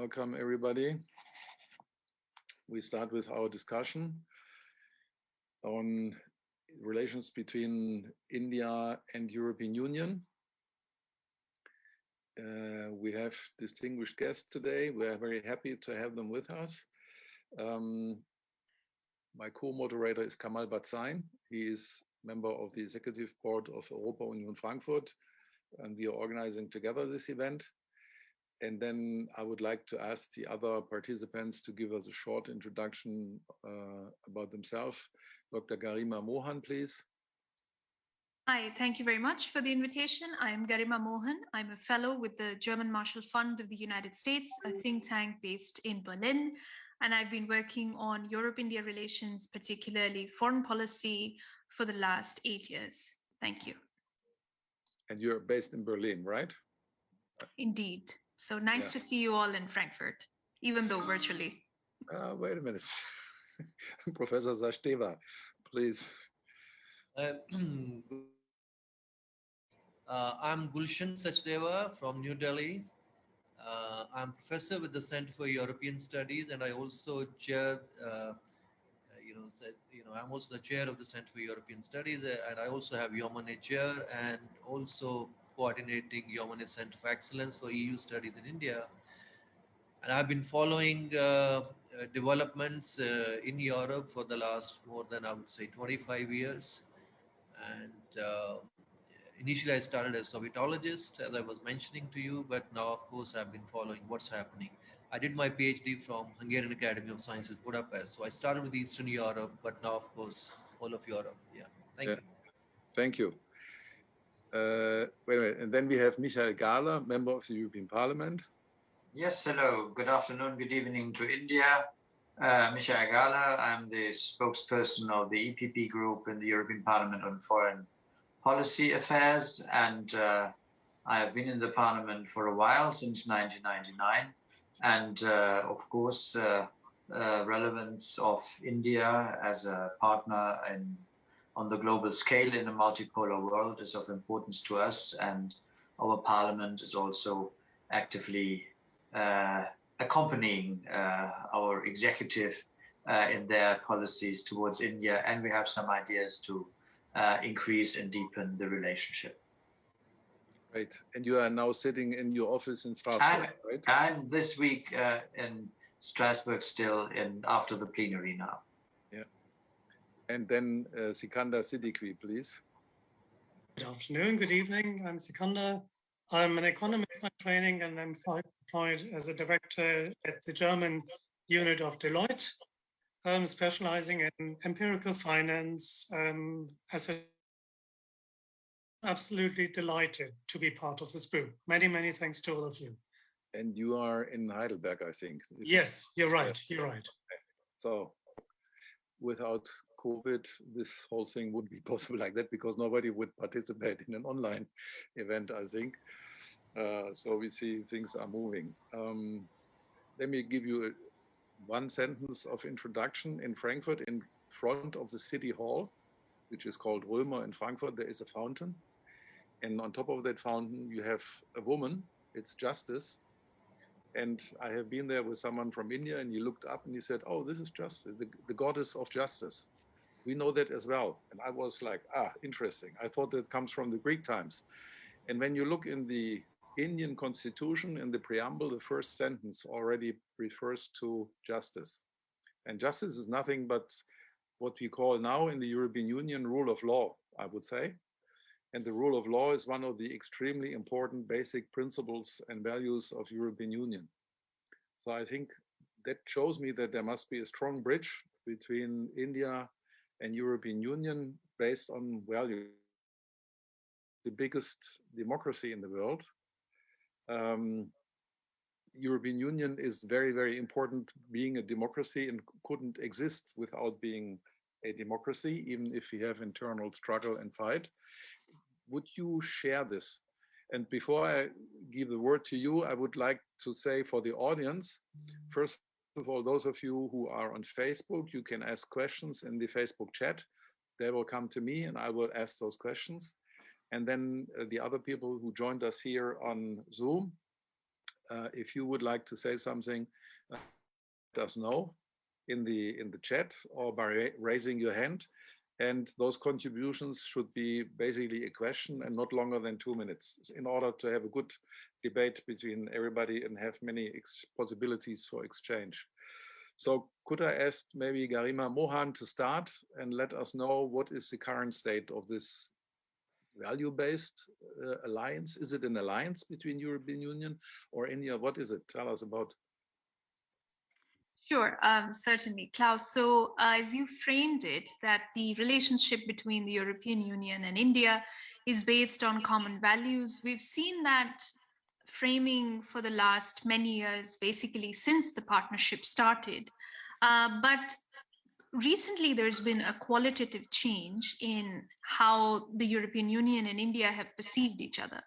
Welcome, everybody. We start with our discussion on relations between India and European Union. We have distinguished guests today. We are very happy to have them with us. My co-moderator is Kamal Batzain. He is member of the executive board of Europa Union Frankfurt, and we are organizing together this event. And then I would like to ask the other participants to give us a short introduction about themselves. Dr. Garima Mohan, please. Hi, thank you very much for the invitation. I'm Garima Mohan. I'm a fellow with the German Marshall Fund of the United States, a think tank based in Berlin. And I've been working on Europe-India relations, particularly foreign policy, for the last 8 years. Thank you. And you're based in Berlin, right? Indeed. So nice to see you all in Frankfurt, even though virtually. Wait a minute. Professor Sachdeva, please. I'm Gulshan Sachdeva from New Delhi. I'm professor with the Center for European Studies, and I also chair, I'm also the chair of the Center for European Studies, and I also have Yeomanry Chair and also coordinating Yeomanry Center of Excellence for EU Studies in India. And I've been following developments in Europe for the last more than, I would say, 25 years. And initially I started as Sovietologist, as I was mentioning to you, but now, of course, I've been following what's happening. I did my PhD from Hungarian Academy of Sciences, Budapest. So I started with Eastern Europe, but now, of course, all of Europe. Yeah, thank you. Thank you. Wait a minute, and then we have Michael Gahler, member of the European Parliament. Yes, hello. Good afternoon, good evening to India. Michael Gahler, I'm the spokesperson of the EPP group in the European Parliament on Foreign Policy Affairs, and I have been in the Parliament for a while, since 1999. And of course, relevance of India as a partner on the global scale in a multipolar world is of importance to us, and our Parliament is also actively accompanying our executive in their policies towards India, and we have some ideas to increase and deepen the relationship. Right, and you are now sitting in your office in Strasbourg, right? I'm this week in Strasbourg still, after the plenary now. Yeah, and then Sikandar Siddiqui, please. Good afternoon, good evening. I'm Sikandar. I'm an economist by training, and I'm employed as a director at the German unit of Deloitte, specializing in empirical finance. Absolutely delighted to be part of this group. Many, many thanks to all of you. And you are in Heidelberg, I think. Yes, you're right. You're right. So without COVID, this whole thing wouldn't be possible like that, because nobody would participate in an online event, I think. So we see things are moving. Let me give you one sentence of introduction. In Frankfurt, in front of the city hall, which is called Römer in Frankfurt, there is a fountain. And on top of that fountain, you have a woman. It's Justice. And I have been there with someone from India, and he looked up and he said, oh, this is Justice, the goddess of justice. We know that as well. And I was like, interesting. I thought that comes from the Greek times. And when you look in the Indian constitution, in the preamble, the first sentence already refers to justice. And justice is nothing but what we call now in the European Union rule of law, I would say. And the rule of law is one of the extremely important basic principles and values of European Union. So I think that shows me that there must be a strong bridge between India and European Union based on values. The biggest democracy in the world. European Union is very, very important being a democracy, and couldn't exist without being a democracy, even if we have internal struggle and fight. Would you share this? And before I give the word to you, I would like to say for the audience, first of all, those of you who are on Facebook, you can ask questions in the Facebook chat. They will come to me and I will ask those questions. And then the other people who joined us here on Zoom, If you would like to say something, let us know in the chat or by raising your hand. And those contributions should be basically a question and not longer than 2 minutes in order to have a good debate between everybody and have many possibilities for exchange. So could I ask maybe Garima Mohan to start and let us know what is the current state of this value-based alliance? Is it an alliance between European Union or India? What is it? Tell us about. Sure, certainly, Klaus. So as you framed it, that the relationship between the European Union and India is based on common values. We've seen that framing for the last many years, basically since the partnership started. But recently, there's been a qualitative change in how the European Union and India have perceived each other.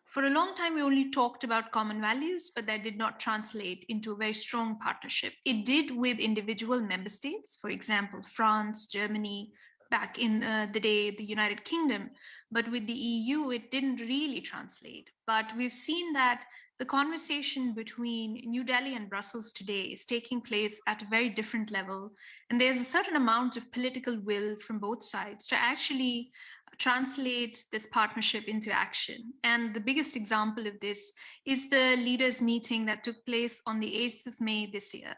For a long time, we only talked about common values, but that did not translate into a very strong partnership. It did with individual member states, for example, France, Germany, back in the day, the United Kingdom. But with the EU, it didn't really translate. But we've seen that the conversation between New Delhi and Brussels today is taking place at a very different level. And there's a certain amount of political will from both sides to actually translate this partnership into action. And the biggest example of this is the leaders' meeting that took place on the 8th of May this year,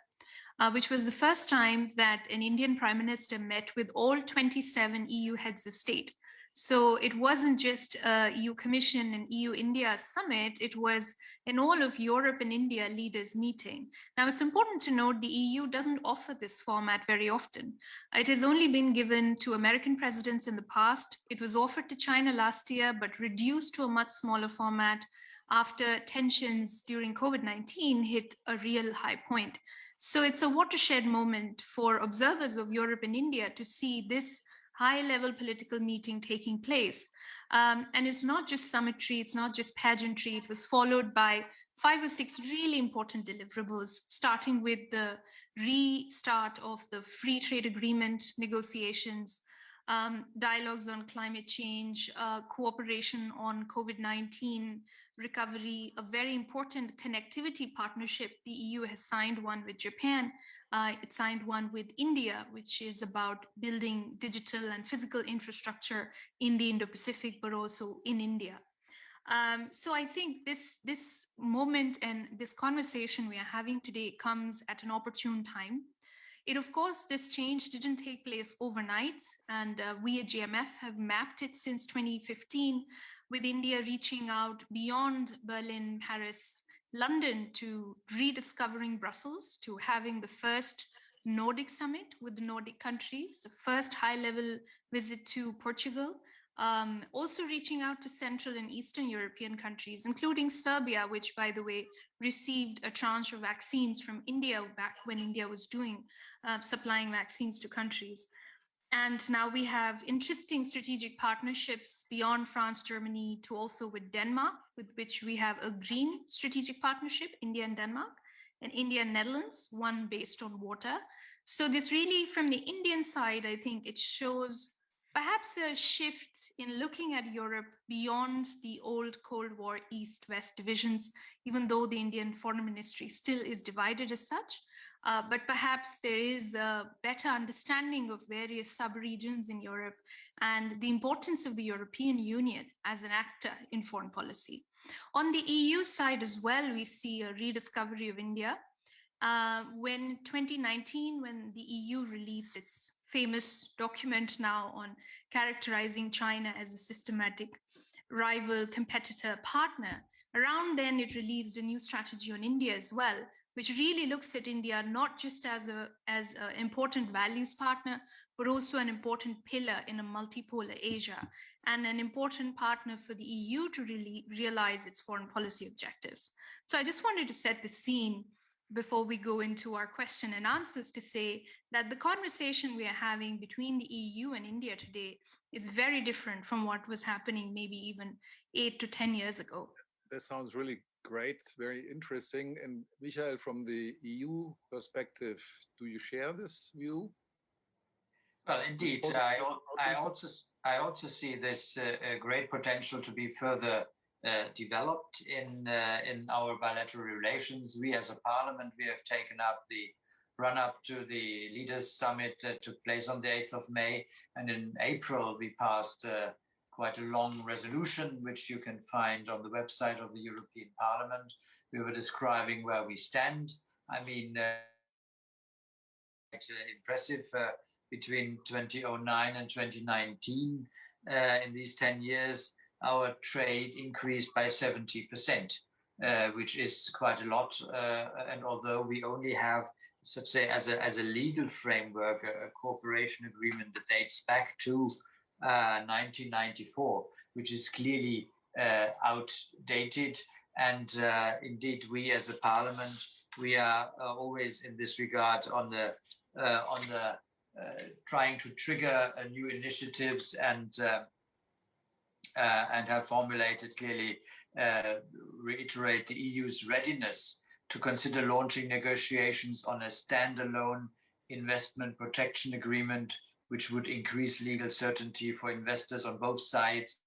which was the first time that an Indian Prime Minister met with all 27 EU heads of state. So it wasn't just a EU Commission and EU-India summit, it was an all of Europe and India leaders meeting. Now it's important to note the EU doesn't offer this format very often. It has only been given to American presidents in the past. It was offered to China last year, but reduced to a much smaller format after tensions during COVID-19 hit a real high point. So it's a watershed moment for observers of Europe and India to see this high-level political meeting taking place. And it's not just summitry, it's not just pageantry, it was followed by 5 or 6 really important deliverables, starting with the restart of the free trade agreement negotiations, dialogues on climate change, cooperation on COVID-19 recovery, a very important connectivity partnership. The EU has signed one with Japan. It signed one with India, which is about building digital and physical infrastructure in the Indo-Pacific, but also in India. So I think this moment and this conversation we are having today comes at an opportune time. Of course, this change didn't take place overnight, and we at GMF have mapped it since 2015, with India reaching out beyond Berlin, Paris, London to rediscovering Brussels, to having the first Nordic summit with the Nordic countries, the first high-level visit to Portugal, also reaching out to Central and Eastern European countries, including Serbia, which, by the way, received a tranche of vaccines from India back when India was supplying vaccines to countries. And now we have interesting strategic partnerships beyond France, Germany, to also with Denmark, with which we have a green strategic partnership, India and Denmark, and India and Netherlands, one based on water. So this really, from the Indian side, I think it shows perhaps a shift in looking at Europe beyond the old Cold War East-West divisions, even though the Indian Foreign Ministry still is divided as such. But perhaps there is a better understanding of various sub-regions in Europe and the importance of the European Union as an actor in foreign policy. On the EU side as well, we see a rediscovery of India. When 2019, when the EU released its famous document now on characterizing China as a systematic rival, competitor, partner, around then it released a new strategy on India as well, which really looks at India not just as an important values partner, but also an important pillar in a multipolar Asia and an important partner for the EU to really realize its foreign policy objectives. So I just wanted to set the scene before we go into our question and answers to say that the conversation we are having between the EU and India today is very different from what was happening maybe even 8 to 10 years ago. That sounds really great, very interesting. And Michael, from the EU perspective, do you share this view? Well, indeed, I also see this great potential to be further developed in our bilateral relations. We as a parliament, we have taken up the run-up to the Leaders Summit that took place on the 8th of May. And in April, we passed quite a long resolution, which you can find on the website of the European Parliament. We were describing where we stand. I mean, impressive between 2009 and 2019. In these 10 years, our trade increased by 70%, which is quite a lot. And although we only have, so to say, as a legal framework, a cooperation agreement that dates back to 1994, which is clearly outdated. And indeed, we as a parliament, we are always in this regard on the trying to trigger new initiatives and have formulated clearly reiterate the EU's readiness to consider launching negotiations on a standalone investment protection agreement, which would increase legal certainty for investors on both sides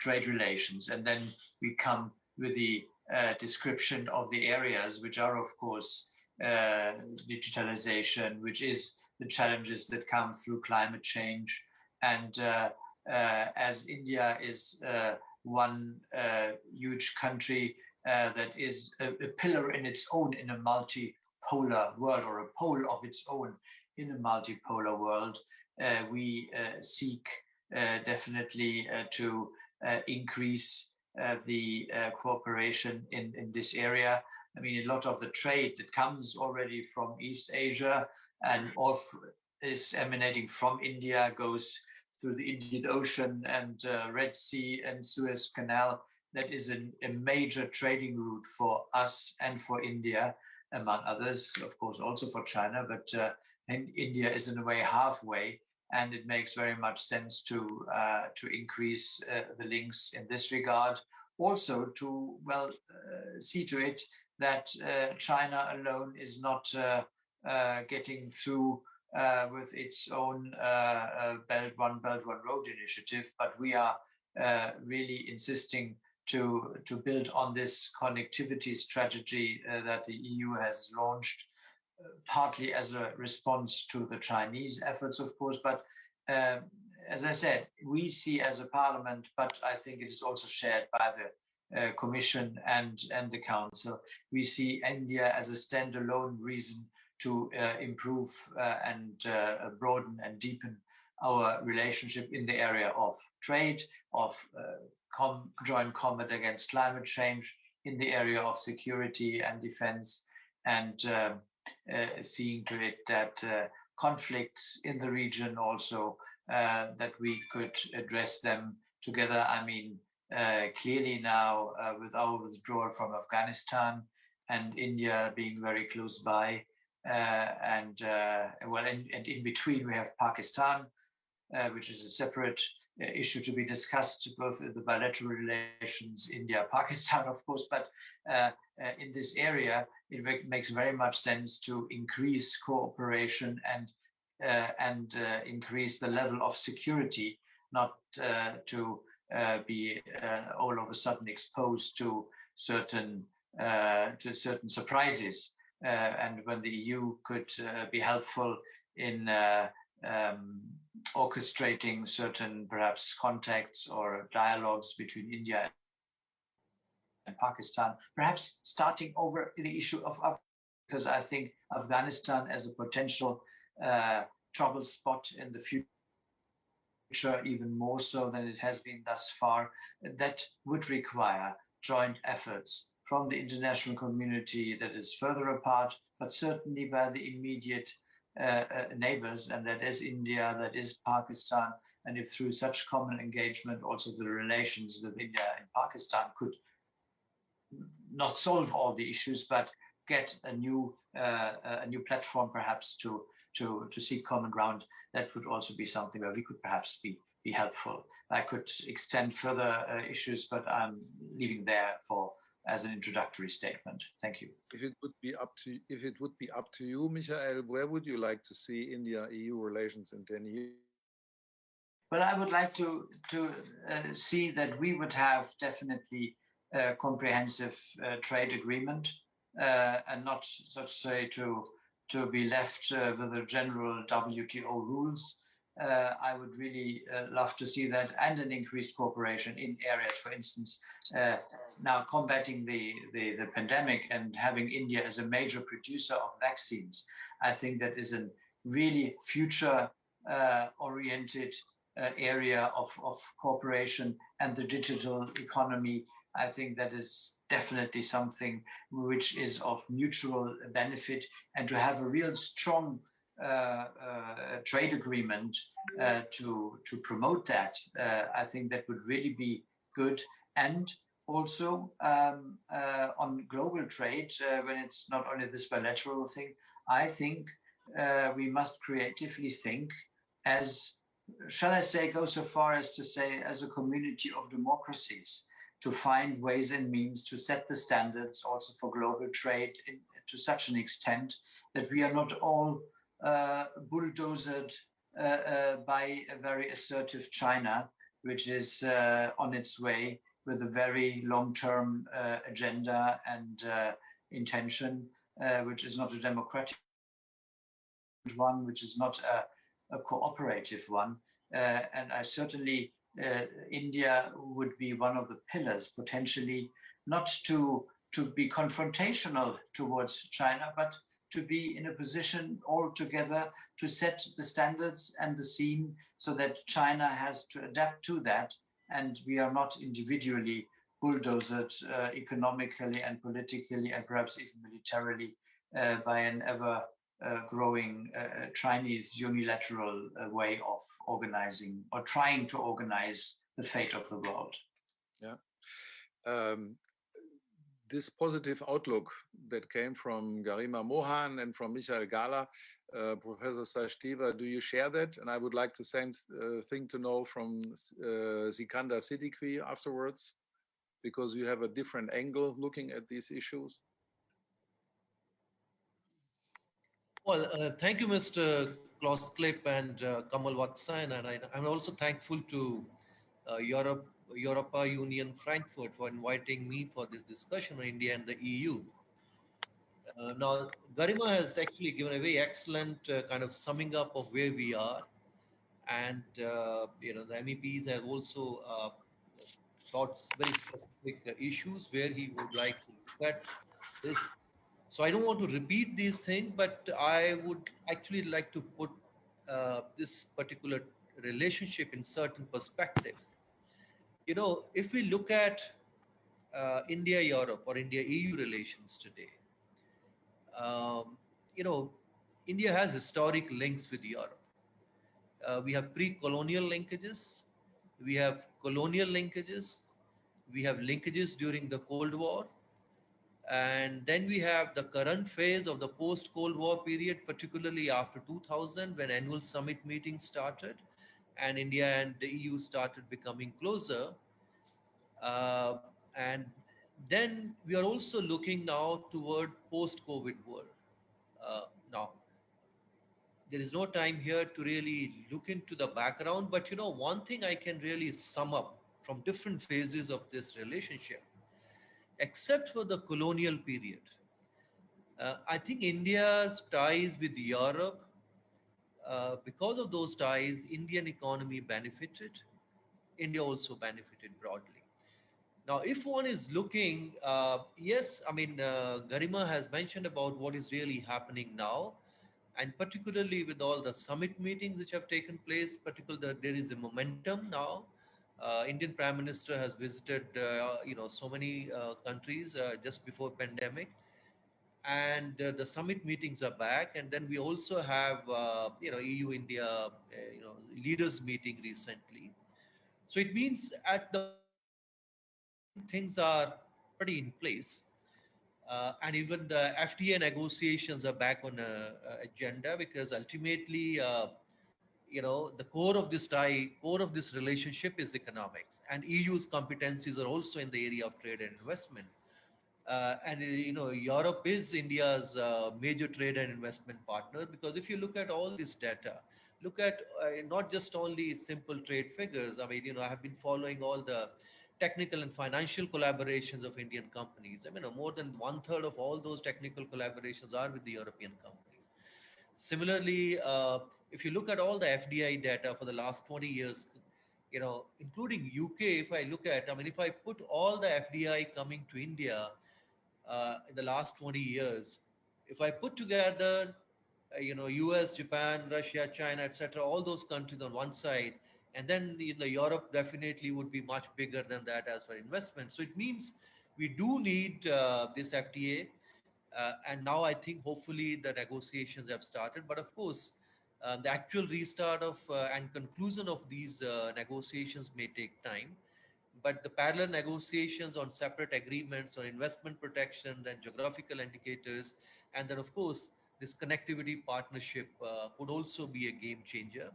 trade relations. And then we come with the description of the areas which are, of course, digitalization, which is the challenges that come through climate change. And as India is one huge country that is a pillar in its own in a multipolar world, or a pole of its own in a multipolar world, we seek definitely to increase the cooperation in this area. I mean, a lot of the trade that comes already from East Asia and is emanating from India goes through the Indian Ocean and Red Sea and Suez Canal. That is a major trading route for us and for India, among others, of course, also for China. But and India is in a way halfway, and it makes very much sense to increase the links in this regard. Also, to see to it that China alone is not getting through with its own One Belt, One Road initiative, but we are really insisting to build on this connectivity strategy that the EU has launched, partly as a response to the Chinese efforts, of course, but as I said, we see as a parliament, but I think it is also shared by the Commission and the Council, we see India as a standalone reason to improve and broaden and deepen our relationship in the area of trade, of joint combat against climate change, in the area of security and defense, and seeing to it that conflicts in the region also, that we could address them together. I mean, clearly now with our withdrawal from Afghanistan and India being very close by, and in between we have Pakistan, which is a separate issue to be discussed, both in the bilateral relations, India-Pakistan, of course, but in this area, it makes very much sense to increase cooperation and increase the level of security, not to be all of a sudden exposed to certain surprises. And when the EU could be helpful in orchestrating certain perhaps contacts or dialogues between India and Pakistan, perhaps starting over the issue of Afghanistan, because I think Afghanistan as a potential trouble spot in the future, even more so than it has been thus far, that would require joint efforts from the international community that is further apart, but certainly by the immediate neighbors, and that is India, that is Pakistan. And if through such common engagement, also the relations with India and Pakistan could not solve all the issues, but get a new platform perhaps to seek common ground, that would also be something where we could perhaps be helpful. I could extend further issues, but I'm leaving there as an introductory statement. Thank you. If it would be up to you, Michael, where would you like to see India-EU relations in 10 years? Well, I would like to see that we would have definitely a comprehensive trade agreement and not, so to say, to be left with the general WTO rules. I would really love to see that, and an increased cooperation in areas, for instance, now combating the pandemic and having India as a major producer of vaccines. I think that is a really future oriented area of cooperation, and the digital economy. I think that is definitely something which is of mutual benefit, and to have a real strong trade agreement to promote that, I think that would really be good. And also on global trade, when it's not only this bilateral thing, I think we must creatively think as, shall I say, go so far as to say, as a community of democracies, to find ways and means to set the standards also for global trade to such an extent that we are not all bulldozed by a very assertive China, which is on its way with a very long-term agenda and intention, which is not a democratic one, which is not a cooperative one. And I certainly, India would be one of the pillars, potentially, not to be confrontational towards China, but to be in a position altogether to set the standards and the scene so that China has to adapt to that, and we are not individually bulldozed economically and politically and perhaps even militarily by an ever growing Chinese unilateral way of organizing or trying to organize the fate of the world. Yeah. This positive outlook that came from Garima Mohan and from Michael Gahler, Professor Sachdeva, do you share that? And I would like the same thing to know from Sikandar Siddiqui afterwards, because you have a different angle looking at these issues. Well, thank you, Mr. Klaus Klipp and Kamal Watsan, and I'm also thankful to Europa Union Frankfurt for inviting me for this discussion on India and the EU. Now, Garima has actually given a very excellent kind of summing up of where we are, and the MEPs have also thought very specific issues where he would like to look at this. So I don't want to repeat these things, but I would actually like to put this particular relationship in certain perspective. If we look at India-Europe or India-EU relations today, India has historic links with Europe. We have pre-colonial linkages, we have colonial linkages, we have linkages during the Cold War, and then we have the current phase of the post-Cold War period, particularly after 2000, when annual summit meetings started and India and the EU started becoming closer. And then we are also looking now toward post-COVID world. Now, there is no time here to really look into the background, but one thing I can really sum up from different phases of this relationship, except for the colonial period, I think India's ties with Europe, because of those ties, Indian economy benefited. India also benefited broadly. Now, if one is looking, yes, I mean, Garima has mentioned about what is really happening now, and particularly with all the summit meetings which have taken place, particularly there is a momentum now. Indian Prime Minister has visited, so many countries just before pandemic, and the summit meetings are back. And then we also have, EU India, leaders meeting recently. So it means at the things are pretty in place. And even the FTA negotiations are back on agenda, because ultimately, the core of this relationship is economics, and EU's competencies are also in the area of trade and investment. And Europe is India's major trade and investment partner, because if you look at all this data, look at not just only simple trade figures. I mean, I have been following all the technical and financial collaborations of Indian companies. I mean, more than one third of all those technical collaborations are with the European companies. Similarly, if you look at all the FDI data for the last 20 years, including UK, if I look at, I mean, if I put all the FDI coming to India in the last 20 years, if I put together, US, Japan, Russia, China, etc., all those countries on one side, and then Europe definitely would be much bigger than that as for investment. So it means we do need this FTA, and now I think hopefully the negotiations have started. But of course, the actual restart of and conclusion of these negotiations may take time. But the parallel negotiations on separate agreements on investment protection and geographical indicators, and then of course this connectivity partnership could also be a game changer,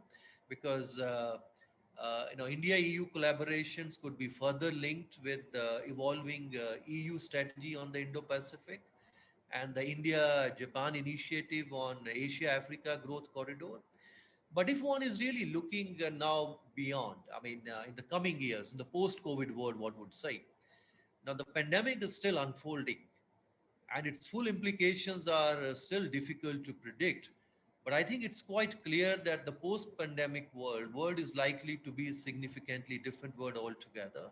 because India EU collaborations could be further linked with the evolving EU strategy on the Indo-Pacific and the India-Japan initiative on Asia-Africa growth corridor. But if one is really looking now beyond, I mean, in the coming years, in the post-COVID world, what would say? Now, the pandemic is still unfolding, and its full implications are still difficult to predict. But I think it's quite clear that the post-pandemic world is likely to be a significantly different world altogether.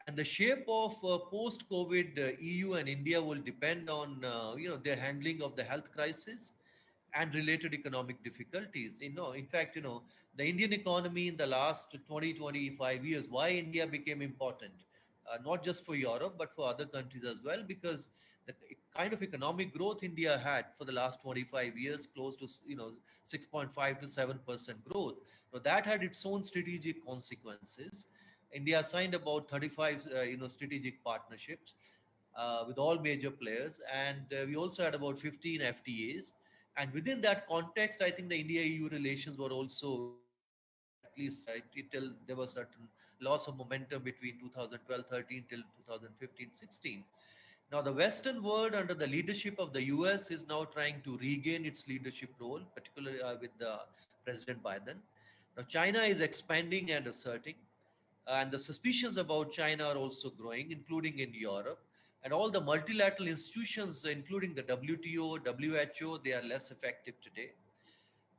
And the shape of post-COVID EU and India will depend on their handling of the health crisis and related economic difficulties. In fact, the Indian economy in the last 20-25 years, why India became important, not just for Europe, but for other countries as well, because the kind of economic growth India had for the last 25 years, close to 6.5 to 7% growth. So that had its own strategic consequences. India signed about 35 strategic partnerships with all major players, and we also had about 15 FTAs. And within that context, I think the India-EU relations were also stable, at least till there was certain loss of momentum between 2012-13 till 2015-16. Now, the Western world, under the leadership of the US, is now trying to regain its leadership role, particularly with President Biden. Now, China is expanding and asserting, and the suspicions about China are also growing, including in Europe. And all the multilateral institutions, including the WTO, WHO, they are less effective today.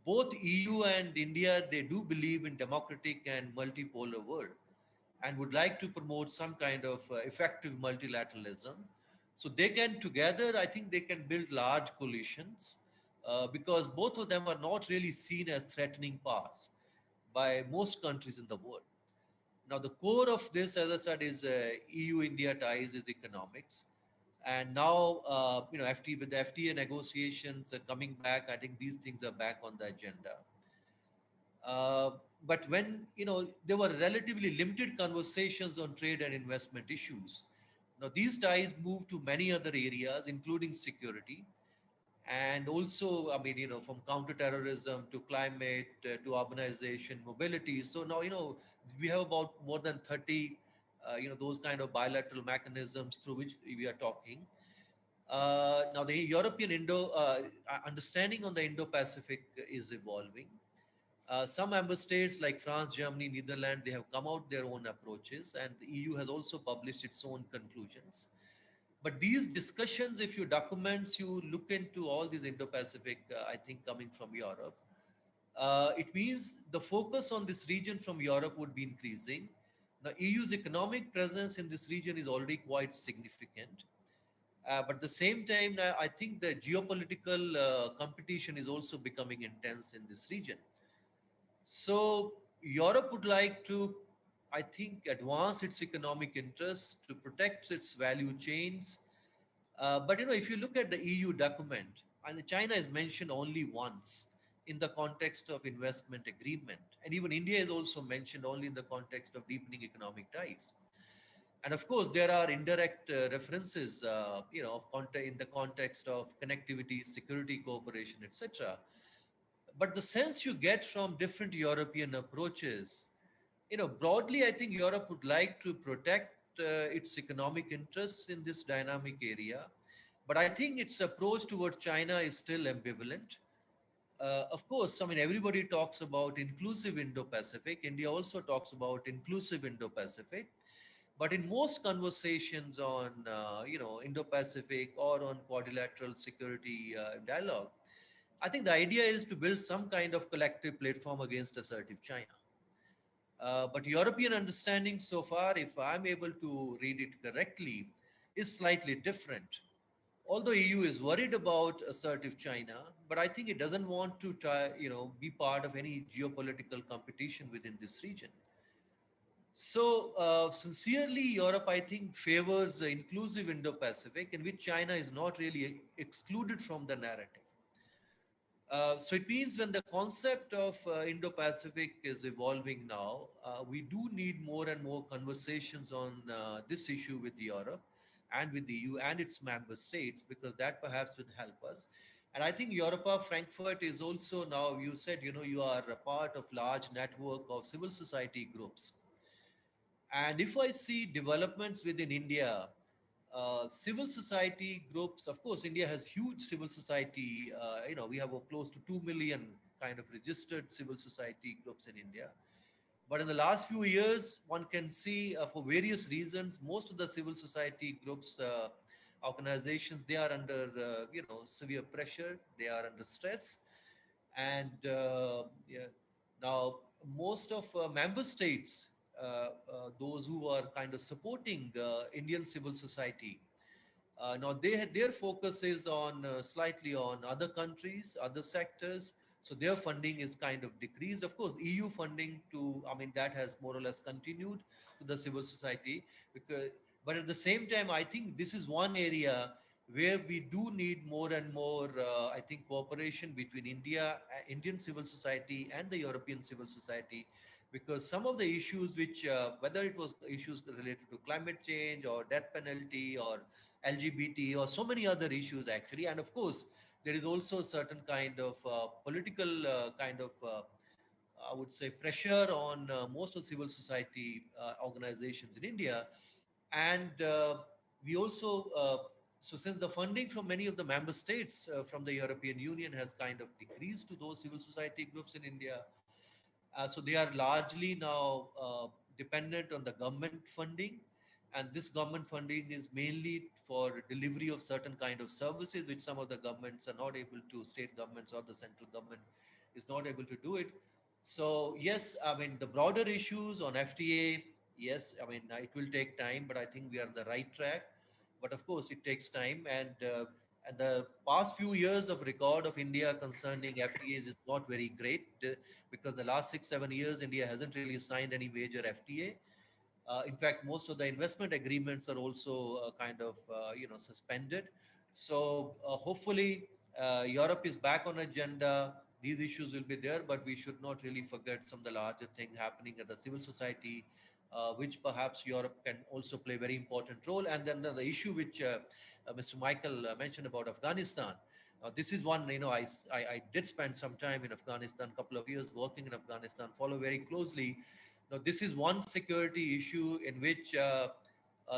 Both EU and India, they do believe in democratic and multipolar world and would like to promote some kind of effective multilateralism. So they can together, I think they can build large coalitions because both of them are not really seen as threatening powers by most countries in the world. Now, the core of this, as I said, is EU-India ties, is economics. And now, with the FTA negotiations coming back, I think these things are back on the agenda. But when, there were relatively limited conversations on trade and investment issues. Now, these ties moved to many other areas, including security. And also, I mean, from counterterrorism to climate to urbanization, mobility. So now, we have about more than 30, those kind of bilateral mechanisms through which we are talking. Now, the European understanding on the Indo-Pacific is evolving. Some member states like France, Germany, Netherlands, they have come out their own approaches, and the EU has also published its own conclusions. But these discussions, if you documents, you look into all these Indo-Pacific, I think coming from Europe, it means the focus on this region from Europe would be increasing. Now, EU's economic presence in this region is already quite significant. But at the same time, I think the geopolitical competition is also becoming intense in this region. So Europe would like to, I think, advance its economic interests to protect its value chains. But if you look at the EU document, and China is mentioned only once in the context of investment agreement, and even India is also mentioned only in the context of deepening economic ties. And of course, there are indirect references, in the context of connectivity, security cooperation, etc. But the sense you get from different European approaches, broadly, I think Europe would like to protect its economic interests in this dynamic area. But I think its approach towards China is still ambivalent. of course, I mean, everybody talks about inclusive Indo-Pacific. India also talks about inclusive Indo-Pacific. But in most conversations on, Indo-Pacific or on quadrilateral security dialogue, I think the idea is to build some kind of collective platform against assertive China. But European understanding so far, if I'm able to read it correctly, is slightly different. Although EU is worried about assertive China, but I think it doesn't want to try, be part of any geopolitical competition within this region. So, sincerely, Europe, I think, favors the inclusive Indo-Pacific, in which China is not really excluded from the narrative. So it means when the concept of Indo-Pacific is evolving now, we do need more and more conversations on this issue with Europe and with the EU and its member states, because that perhaps would help us. And I think Europa Frankfurt is also now, you said, you are a part of large network of civil society groups. And if I see developments within India, civil society groups, of course, India has huge civil society. We have close to 2 million kind of registered civil society groups in India. But in the last few years, one can see for various reasons, most of the civil society groups, organizations, they are under, severe pressure. They are under stress. And yeah, now most of member states, those who are kind of supporting Indian civil society, now their focus is on slightly on other countries, other sectors. So their funding is kind of decreased. Of course, EU funding that has more or less continued to the civil society. But at the same time, I think this is one area where we do need more and more, I think, cooperation between Indian civil society and the European civil society, because some of the issues which, whether it was issues related to climate change or death penalty or LGBT or so many other issues actually. And of course, there is also a certain kind of political I would say, pressure on most of civil society organizations in India. And we also, so since the funding from many of the member states from the European Union has kind of decreased to those civil society groups in India, so they are largely now dependent on the government funding, and this government funding is mainly for delivery of certain kind of services which some of the governments are not able to, state governments or the central government is not able to do it. So yes, I mean the broader issues on FTA, yes, I mean it will take time, but I think we are on the right track. But of course it takes time, and the past few years of record of India concerning FTAs is not very great, because the last 6-7 years India hasn't really signed any major FTA. In fact, most of the investment agreements are also kind of suspended. So hopefully Europe is back on agenda. These issues will be there, but we should not really forget some of the larger things happening at the civil society, which perhaps Europe can also play a very important role. And then the issue which Mr. Michael mentioned about Afghanistan. This is one, I did spend some time in Afghanistan, a couple of years working in Afghanistan, follow very closely. Now, this is one security issue in which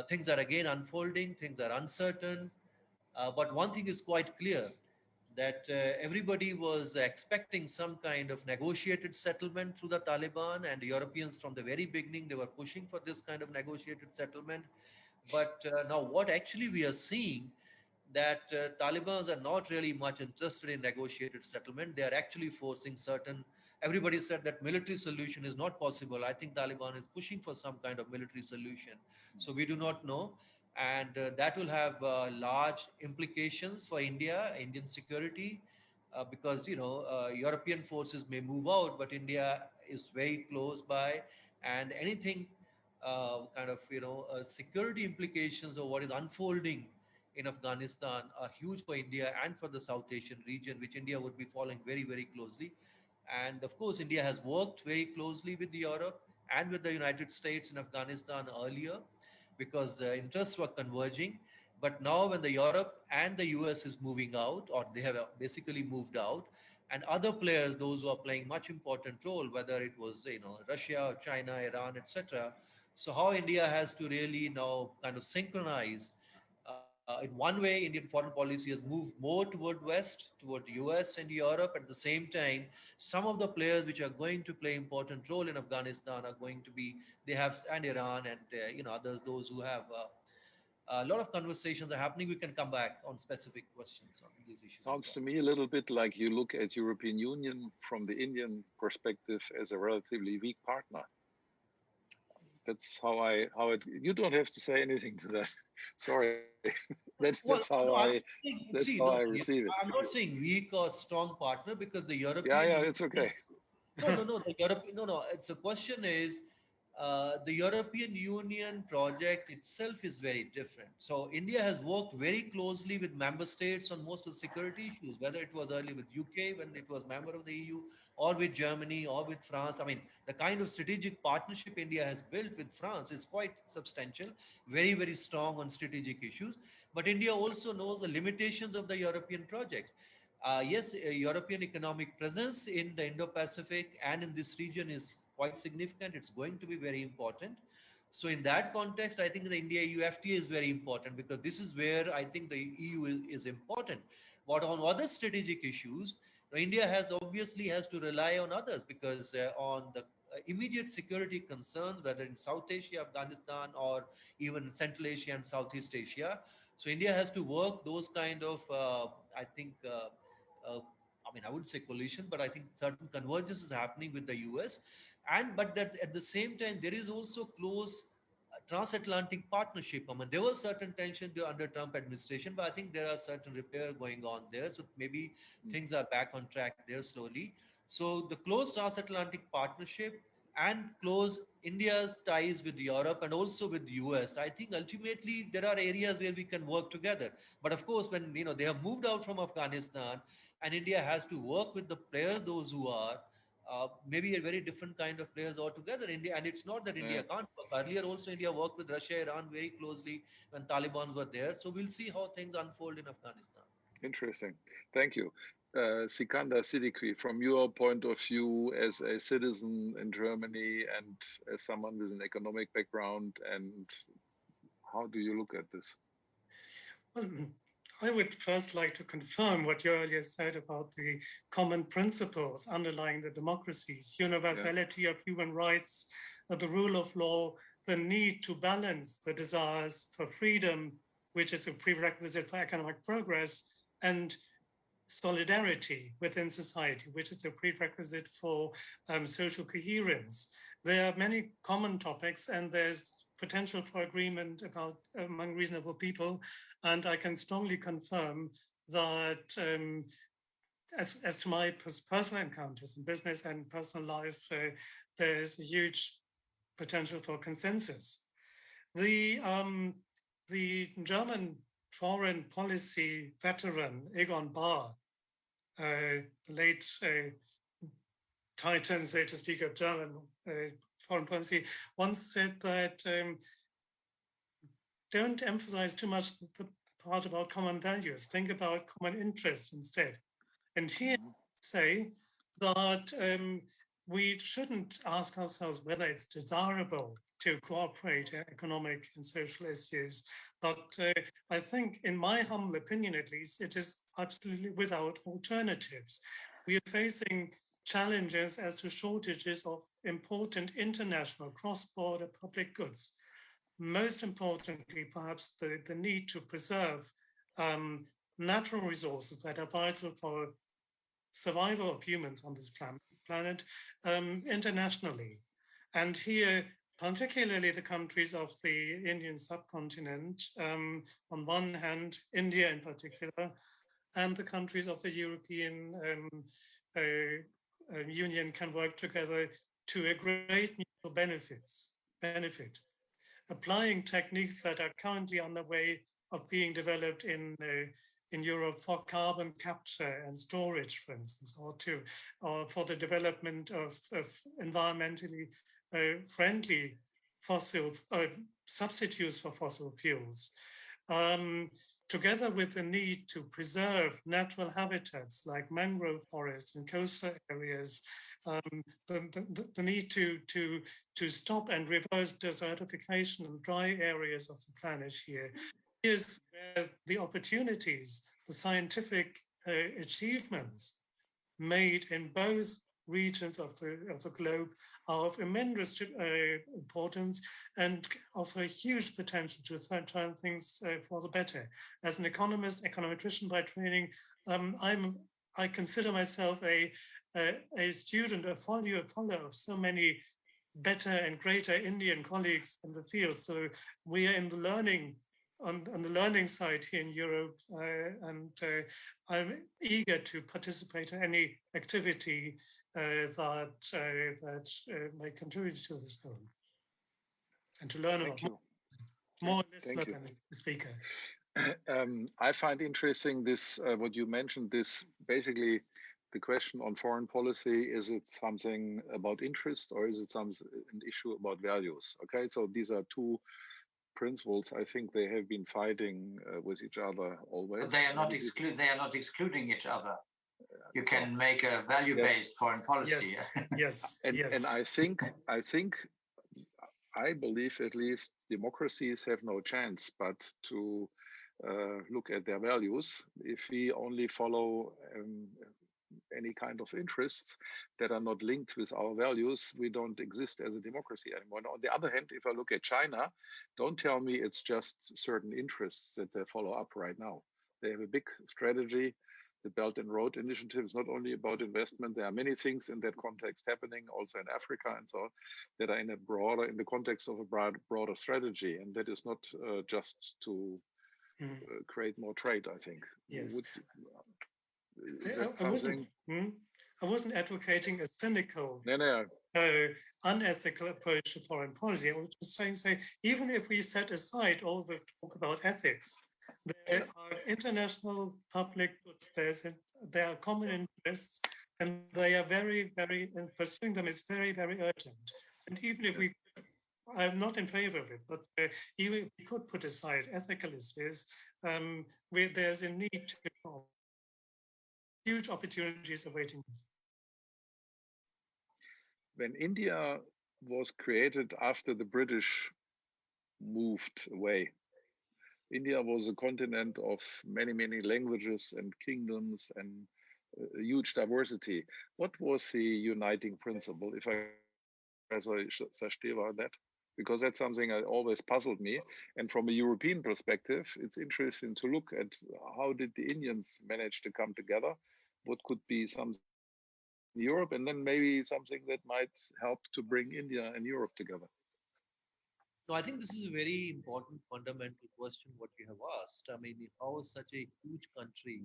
things are again unfolding, things are uncertain. But one thing is quite clear, that everybody was expecting some kind of negotiated settlement through the Taliban, and the Europeans from the very beginning, they were pushing for this kind of negotiated settlement. But now what actually we are seeing, that Taliban are not really much interested in negotiated settlement. They are actually forcing certain, everybody said that military solution is not possible. I think Taliban is pushing for some kind of military solution. So we do not know. And that will have large implications for Indian security, because, European forces may move out, but India is very close by, and anything security implications of what is unfolding in Afghanistan are huge for India and for the South Asian region, which India would be following very, very closely. And of course, India has worked very closely with Europe and with the United States in Afghanistan earlier, because interests were converging. But now when the Europe and the US is moving out, or they have basically moved out, and other players, those who are playing much important role, whether it was, Russia or China, Iran, etc. So how India has to really now kind of synchronize in one way, Indian foreign policy has moved more toward West, toward US and Europe. At the same time, some of the players which are going to play important role in Afghanistan are going to be, they have, and Iran and others, those who have a lot of conversations are happening. We can come back on specific questions on these issues. Sounds to me a little bit like you look at European Union from the Indian perspective as a relatively weak partner. That's how you don't have to say anything to that. Sorry. That's how I receive it. I'm not saying weak or strong partner because the European. Yeah, it's okay. No. The European. No. It's the question is, the European Union project itself is very different. So India has worked very closely with member states on most of the security issues, whether it was early with UK when it was member of the EU, or with Germany, or with France. I mean, the kind of strategic partnership India has built with France is quite substantial, very, very strong on strategic issues. But India also knows the limitations of the European project. Yes, European economic presence in the Indo-Pacific and in this region is quite significant. It's going to be very important. So in that context, I think the India-EU FTA is very important because this is where I think the EU is important. But on other strategic issues, India has to rely on others because on the immediate security concerns, whether in South Asia, Afghanistan, or even Central Asia and Southeast Asia. So India has to work those kind of, I wouldn't say coalition, but I think certain convergence is happening with the US. But that at the same time, there is also close transatlantic partnership. There was certain tension under Trump administration, but I think there are certain repair going on there. So maybe things are back on track there slowly. So the close transatlantic partnership and close India's ties with Europe and also with the US, I think ultimately there are areas where we can work together. But of course, when they have moved out from Afghanistan and India has to work with the players, those who are maybe a very different kind of players altogether. India, and it's not that India can't work. Earlier also India worked with Russia, Iran very closely when Taliban were there. So we'll see how things unfold in Afghanistan. Interesting. Thank you. Sikandar, Siddiqui, from your point of view as a citizen in Germany and as someone with an economic background, and how do you look at this? Well, I would first like to confirm what you earlier said about the common principles underlying the democracies, universality of human rights, the rule of law, the need to balance the desires for freedom, which is a prerequisite for economic progress, and solidarity within society, which is a prerequisite for social coherence. There are many common topics, and there's potential for agreement among reasonable people. And I can strongly confirm that as to my personal encounters in business and personal life, there's a huge potential for consensus. The German foreign policy veteran Egon Bahr, the late titan, so to speak, of German foreign policy, once said that don't emphasize too much the part about common values. Think about common interests instead. And here say that we shouldn't ask ourselves whether it's desirable to cooperate in economic and social issues. But I think, in my humble opinion at least, it is absolutely without alternatives. We are facing challenges as to shortages of important international cross-border public goods. Most importantly, perhaps the need to preserve natural resources that are vital for survival of humans on this planet internationally. And here, particularly the countries of the Indian subcontinent, on one hand, India in particular, and the countries of the European Union can work together to a great mutual benefit. Applying techniques that are currently on the way of being developed in Europe for carbon capture and storage, for instance, or for the development of environmentally friendly fossil substitutes for fossil fuels. Together with the need to preserve natural habitats like mangrove forests and coastal areas, the need to stop and reverse desertification in dry areas of the planet here, is where the opportunities, the scientific achievements made in both regions of the globe are of immense importance and offer huge potential to turn things for the better. As an economist, econometrician by training, I consider myself a student, a follower of so many better and greater Indian colleagues in the field. So we are in the learning on the learning side here in Europe, and I'm eager to participate in any activity that may contribute to this goal, and to learn about more listener than the speaker. I find interesting this what you mentioned. This basically the question on foreign policy: is it something about interest, or is it an issue about values? Okay, so these are two principles. I think they have been fighting with each other always. But they are not They are not excluding each other. You can make a value-based foreign policy. Yes. And I believe at least democracies have no chance but to look at their values. If we only follow any kind of interests that are not linked with our values, we don't exist as a democracy anymore. On the other hand, if I look at China, don't tell me it's just certain interests that they follow up right now. They have a big strategy. The Belt and Road Initiative is not only about investment. There are many things in that context happening also in Africa and so on that are in the context of a broader strategy. And that is not just to create more trade, I think. Yes. I wasn't advocating a cynical, unethical approach to foreign policy. I was just saying, even if we set aside all this talk about ethics, there are international public goods, there are common interests, and they are very, very, and pursuing them is very, very urgent. And even if I'm not in favor of it, but even if we could put aside ethical issues, where there's a need to involve huge opportunities awaiting us. When India was created after the British moved away, India was a continent of many, many languages and kingdoms and huge diversity. What was the uniting principle, if I Sachdeva that? Because that's something that always puzzled me. And from a European perspective, it's interesting to look at how did the Indians manage to come together? What could be something in Europe, and then maybe something that might help to bring India and Europe together? No, I think this is a very important fundamental question what you have asked. I mean, how is such a huge country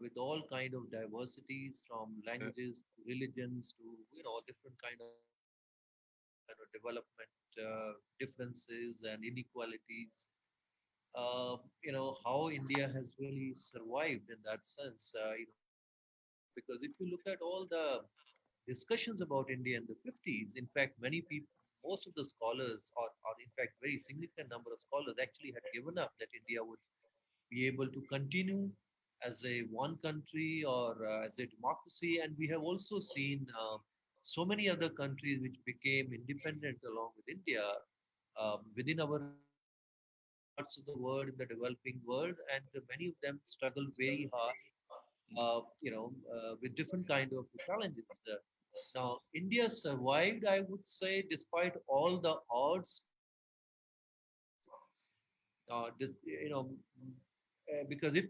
with all kind of diversities from languages to religions to different kind of development differences and inequalities, how India has really survived in that sense. Because if you look at all the discussions about India in the 50s, in fact, many people, most of the scholars, or in fact, very significant number of scholars actually had given up that India would be able to continue as a one country or as a democracy. And we have also seen so many other countries which became independent along with India within our parts of the world, in the developing world, and many of them struggle very hard, with different kind of challenges. Now, India survived, I would say, despite all the odds. Because if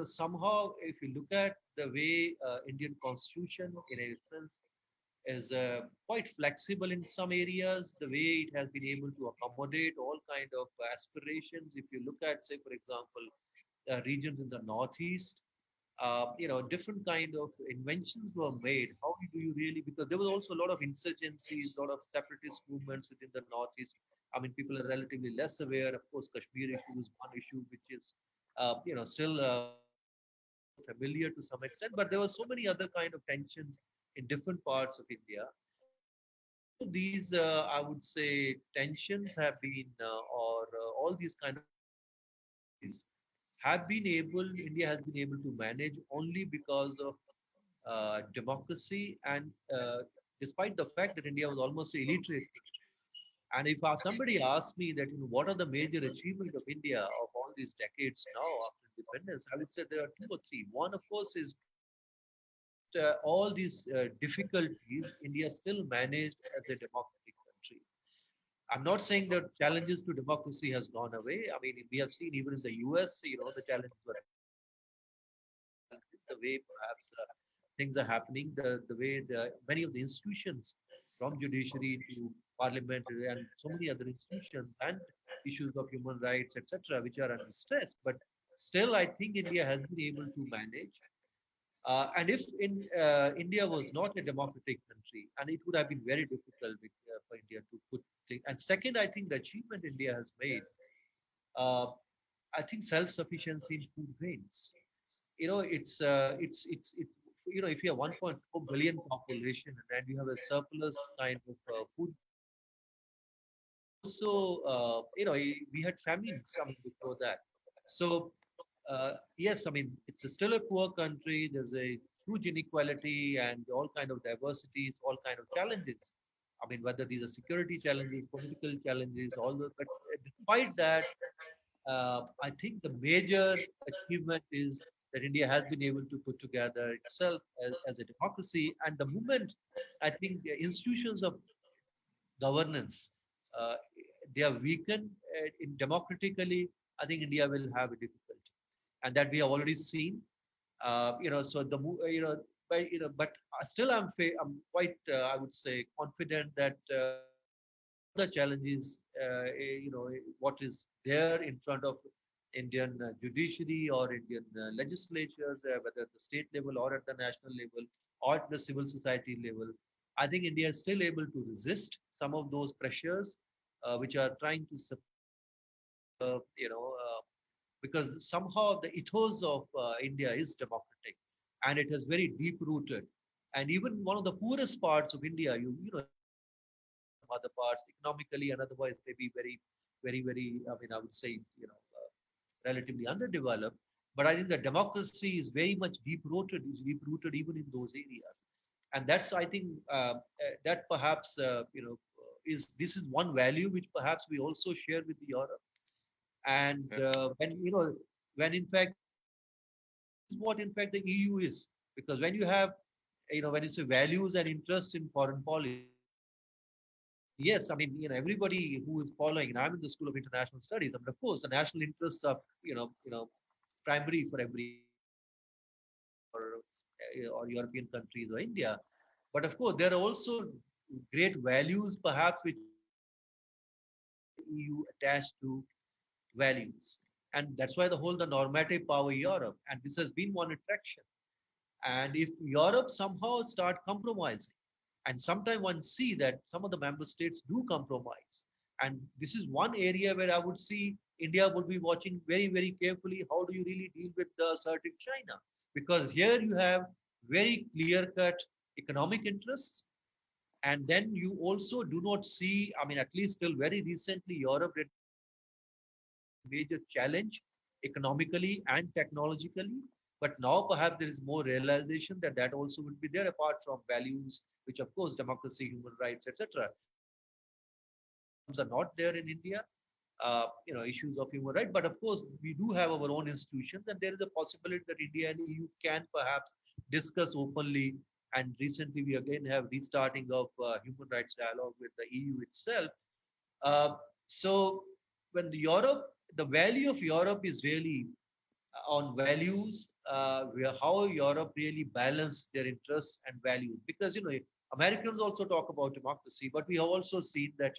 somehow, if you look at the way Indian Constitution, in a sense, is quite flexible in some areas, the way it has been able to accommodate all kind of aspirations. If you look at, say, for example, regions in the Northeast, different kind of inventions were made. How do you really, because there was also a lot of insurgencies, a lot of separatist movements within the Northeast. I mean, people are relatively less aware. Of course, Kashmir issue is one issue which is, still familiar to some extent, but there were so many other kind of tensions in different parts of India. These, I would say, tensions have been, all these kind of have been able, India has been able to manage only because of democracy and despite the fact that India was almost illiterate. And if somebody asks me that, what are the major achievements of India of all these decades now after independence, I would say there are two or three. One, of course, is all these difficulties India still managed as a democratic country. I'm not saying that challenges to democracy has gone away. I mean, we have seen even in the US, the challenges were the way perhaps things are happening, the way many of the institutions from judiciary to parliament and so many other institutions and issues of human rights, etc., which are under stress. But still, I think India has been able to manage. And if India was not a democratic country, and it would have been very difficult for India to put things. And second, I think the achievement India has made, uh, I think self-sufficiency in food grains. If you have 1.4 billion population and you have a surplus kind of food, also, we had famines coming before that. So, yes, I mean, it's still a poor country. There's a huge inequality and all kind of diversities, all kind of challenges. I mean, whether these are security challenges, political challenges, all those. But despite that, I think the major achievement is that India has been able to put together itself as a democracy. And the moment I think the institutions of governance uh, they are weakened in democratically, I think India will have a difficulty, and that we have already seen. So but still, I'm quite, I would say, confident that. The challenges, what is there in front of Indian judiciary or Indian legislatures, whether at the state level or at the national level or at the civil society level. I think India is still able to resist some of those pressures which are trying to, uh, you know, uh, because somehow the ethos of India is democratic and it is very deep rooted. And even one of the poorest parts of India, other parts economically and otherwise may be very, very, very, I mean, I would say, relatively underdeveloped. But I think the democracy is very much deep rooted even in those areas. And that's, I think, that perhaps, is this is one value which perhaps we also share with Europe. And when in fact, this is what in fact the EU is. Because when you have, when you say values and interest in foreign policy, yes, I mean, everybody who is following, and I'm in the School of International Studies, I mean, of course, the national interests are, primary for every or European countries or India. But of course, there are also great values, perhaps, which EU attached to values, and that's why the normative power Europe, and this has been one attraction. And if Europe somehow start compromising, and sometimes one see that some of the member states do compromise, and this is one area where I would see India would be watching very, very carefully. How do you really deal with the assertive China? Because here you have very clear-cut economic interests, and then you also do not see. I mean, at least till very recently, Europe did major challenge economically and technologically. But now perhaps there is more realization that that also would be there apart from values, which of course democracy, human rights, etc. are not there in India. Issues of human rights. But of course, we do have our own institutions, and there is a possibility that India and EU can perhaps discuss openly. And recently, we again have restarting of human rights dialogue with the EU itself. So when the value of Europe is really on values, how Europe really balance their interests and values. Because Americans also talk about democracy, but we have also seen that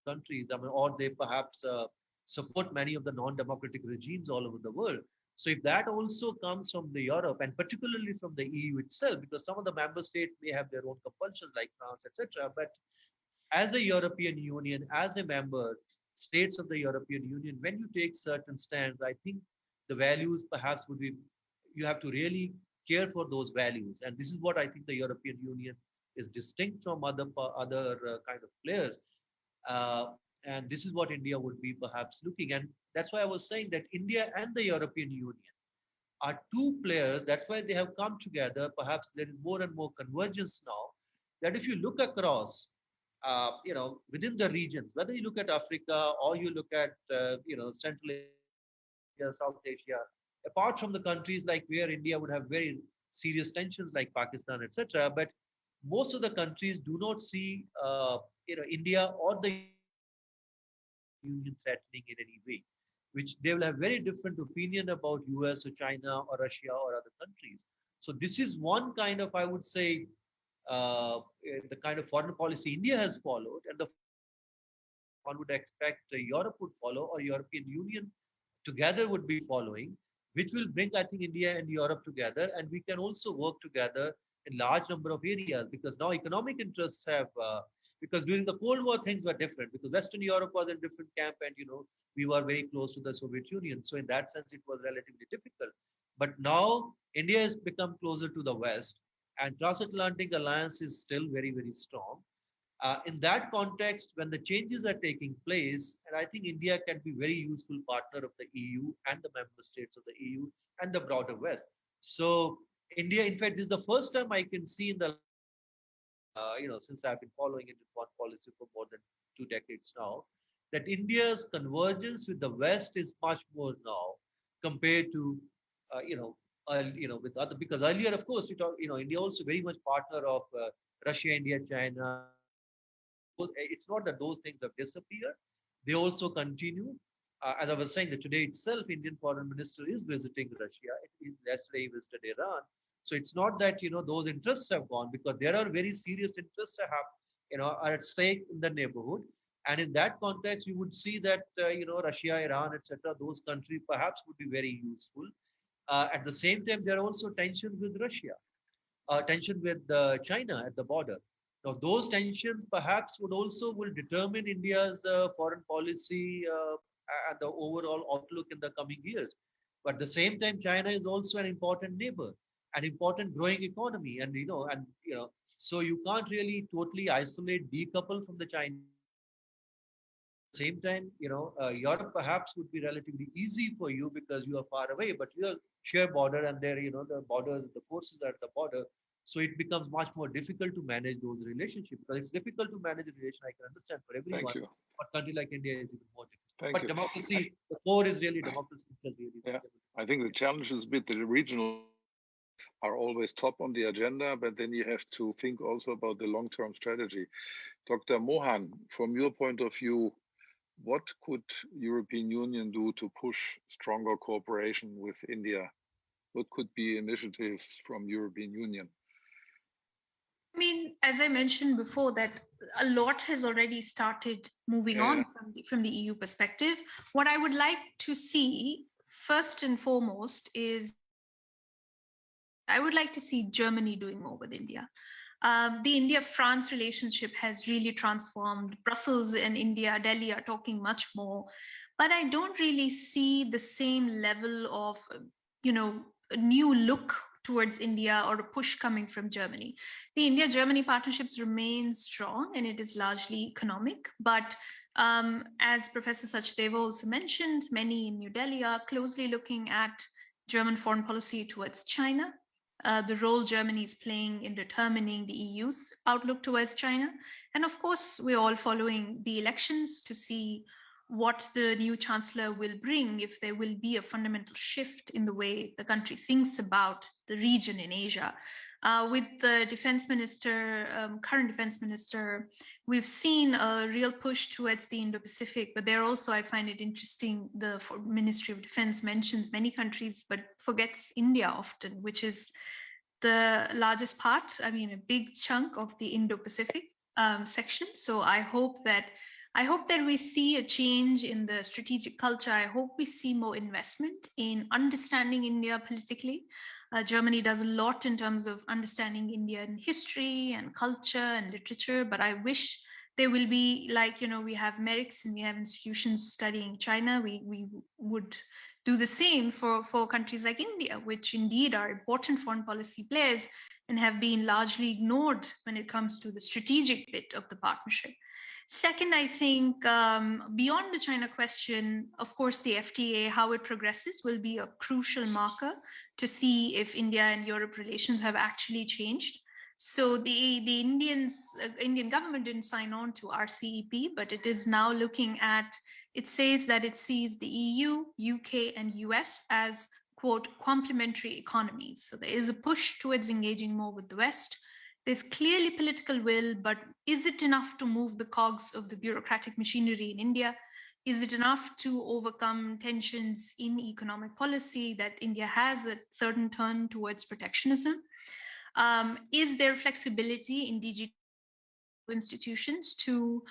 countries, I mean, or they perhaps support many of the non-democratic regimes all over the world. So if that also comes from the Europe and particularly from the EU itself, because some of the member states may have their own compulsions like France, etc. But as a European Union, as a member, states of the European Union, when you take certain stands, I think the values perhaps would be, you have to really care for those values. And this is what I think the European Union is distinct from other kind of players. Uh, and this is what India would be perhaps looking. And that's why I was saying that India and the European Union are two players. That's why they have come together. Perhaps there is more and more convergence now. That if you look across, within the regions, whether you look at Africa or you look at, Central Asia, South Asia, apart from the countries like where India would have very serious tensions like Pakistan, etc. But most of the countries do not see, India or the Union threatening in any way, which they will have very different opinion about US or China or Russia or other countries. So this is one kind of, I would say, the kind of foreign policy India has followed, and the one would expect Europe would follow, or European Union together would be following, which will bring, I think, India and Europe together, and we can also work together in large number of areas, because now economic interests have, because during the Cold War things were different, because Western Europe was in different camp, and we were very close to the Soviet Union, so in that sense it was relatively difficult. But now India has become closer to the West, and transatlantic alliance is still very, very strong. In that context, when the changes are taking place, and I think India can be very useful partner of the EU and the member states of the EU and the broader West. So India, in fact, this is the first time I can see in the, since I've been following Indian foreign policy for more than 2 decades now, that India's convergence with the West is much more now compared to, with other, because earlier, of course, we talk, India also very much partner of Russia, India, China. It's not that those things have disappeared. They also continue. As I was saying, that today itself, Indian foreign minister is visiting Russia. Yesterday he visited Iran. So it's not that, those interests have gone, because there are very serious interests that have, are at stake in the neighborhood. And in that context, you would see that, Russia, Iran, etc., those countries perhaps would be very useful. At the same time, there are also tensions with Russia, tension with China at the border. Now, those tensions perhaps will determine India's foreign policy and the overall outlook in the coming years. But at the same time, China is also an important neighbor, an important growing economy, and so you can't really totally isolate, decouple from the Chinese. At the same time, Europe perhaps would be relatively easy for you because you are far away, but you share border, and there, the border, the forces are at the border. So it becomes much more difficult to manage those relationships, because it's difficult to manage a relation. I can understand for everyone, but a country like India is even more difficult. But democracy, the core is really democracy. Yeah, I think the challenge is a bit the regional are always top on the agenda, but then you have to think also about the long-term strategy. Dr. Mohan, from your point of view, what could European Union do to push stronger cooperation with India? What could be initiatives from European Union? I mean, as I mentioned before, that a lot has already started moving on from the EU perspective. What I would like to see first and foremost is I would like to see Germany doing more with India. The India-France relationship has really transformed. Brussels and India, Delhi are talking much more, but I don't really see the same level of, a new look towards India or a push coming from Germany. The India-Germany partnerships remain strong, and it is largely economic, but as Professor Sachdeva also mentioned, many in New Delhi are closely looking at German foreign policy towards China, the role Germany is playing in determining the EU's outlook towards China. And of course, we're all following the elections to see what the new chancellor will bring, if there will be a fundamental shift in the way the country thinks about the region in Asia. With the defense minister, current defense minister, we've seen a real push towards the Indo-Pacific, but there also, I find it interesting, the Ministry of Defense mentions many countries, but forgets India often, which is the largest part, I mean, a big chunk of the Indo-Pacific section. So I hope that we see a change in the strategic culture. I hope we see more investment in understanding India politically. Germany does a lot in terms of understanding Indian history and culture and literature, but I wish there will be, like, we have MERICS and we have institutions studying China. We would do the same for countries like India, which indeed are important foreign policy players and have been largely ignored when it comes to the strategic bit of the partnership. Second, I think beyond the China question, of course, the FTA, how it progresses, will be a crucial marker to see if India and Europe relations have actually changed. So the Indian government didn't sign on to RCEP, but it is now looking at, it says that it sees the EU, UK, and US as, quote, complementary economies. So there is a push towards engaging more with the West. There's clearly political will, but is it enough to move the cogs of the bureaucratic machinery in India? Is it enough to overcome tensions in economic policy that India has a certain turn towards protectionism? Is there flexibility in DG institutions to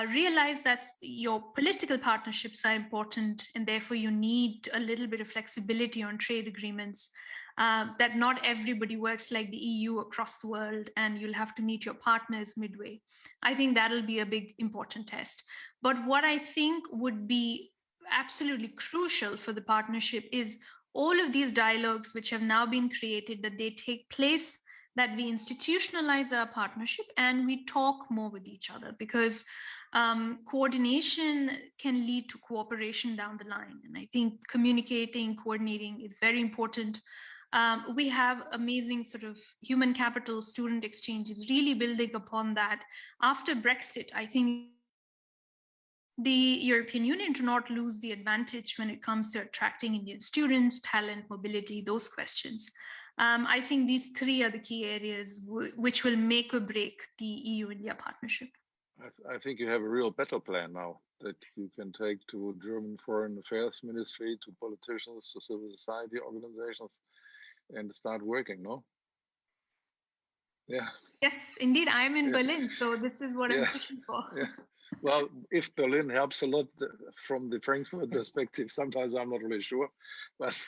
realize that your political partnerships are important and therefore you need a little bit of flexibility on trade agreements, that not everybody works like the EU across the world and you'll have to meet your partners midway. I think that'll be a big important test. But what I think would be absolutely crucial for the partnership is all of these dialogues which have now been created, that they take place, that we institutionalize our partnership and we talk more with each other, because coordination can lead to cooperation down the line. And I think communicating, coordinating is very important. We have amazing sort of human capital, student exchanges, really building upon that. After Brexit, I think the European Union to not lose the advantage when it comes to attracting Indian students, talent, mobility, those questions. I think these three are the key areas which will make or break the EU-India partnership. I think you have a real battle plan now that you can take to German Foreign Affairs Ministry, to politicians, to civil society organizations, and start working, no? Yeah. Yes, indeed. I'm in Berlin, so this is what I'm pushing for. Yeah. Well, if Berlin helps a lot from the Frankfurt perspective, sometimes I'm not really sure. But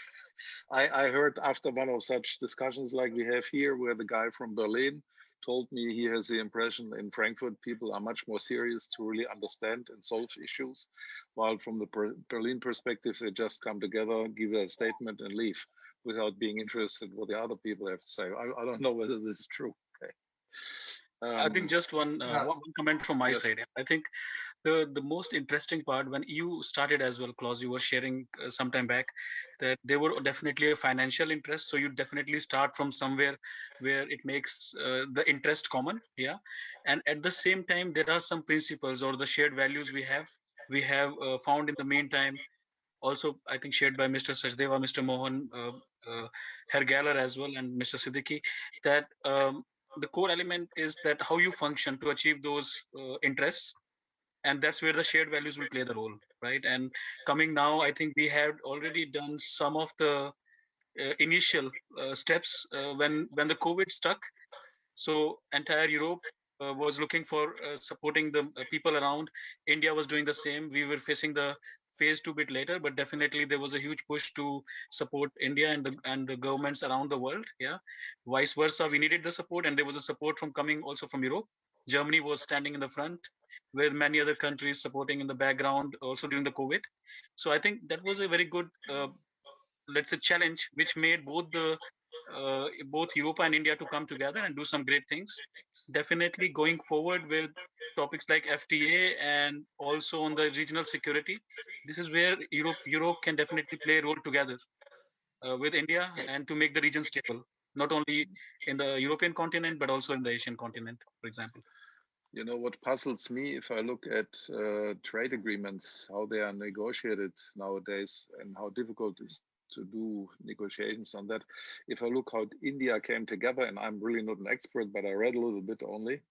I heard after one of such discussions like we have here, where the guy from Berlin told me he has the impression in Frankfurt people are much more serious to really understand and solve issues, while from the Berlin perspective, they just come together, give a statement and leave without being interested in what the other people have to say. I don't know whether this is true. Okay. I think just one comment from my side. I think the most interesting part, when you started as well, Klaus, you were sharing some time back that there were definitely a financial interest. So you definitely start from somewhere where it makes the interest common. Yeah. And at the same time, there are some principles or the shared values we have found in the meantime. Also, I think shared by Mr. Sachdeva, Mr. Mohan, Herr Gahler as well, and Mr. Siddiqui, that the core element is that how you function to achieve those interests, and that's where the shared values will play the role, right? And coming now, I think we have already done some of the initial steps when the COVID struck. So entire Europe was looking for supporting the people around. India was doing the same. We were facing the phase 2 bit later, but definitely there was a huge push to support India and the governments around the world. Yeah, vice versa, we needed the support, and there was a support from coming also from Europe. Germany was standing in the front, with many other countries supporting in the background also during the COVID. So I think that was a very good, let's say, challenge, which made both Europe and India to come together and do some great things. Definitely going forward with topics like FTA and also on the regional security, this is where Europe can definitely play a role together with India and to make the region stable, not only in the European continent, but also in the Asian continent, for example. You know, what puzzles me, if I look at trade agreements, how they are negotiated nowadays and how difficult it is to do negotiations on that. If I look how India came together, and I'm really not an expert, but I read a little bit only.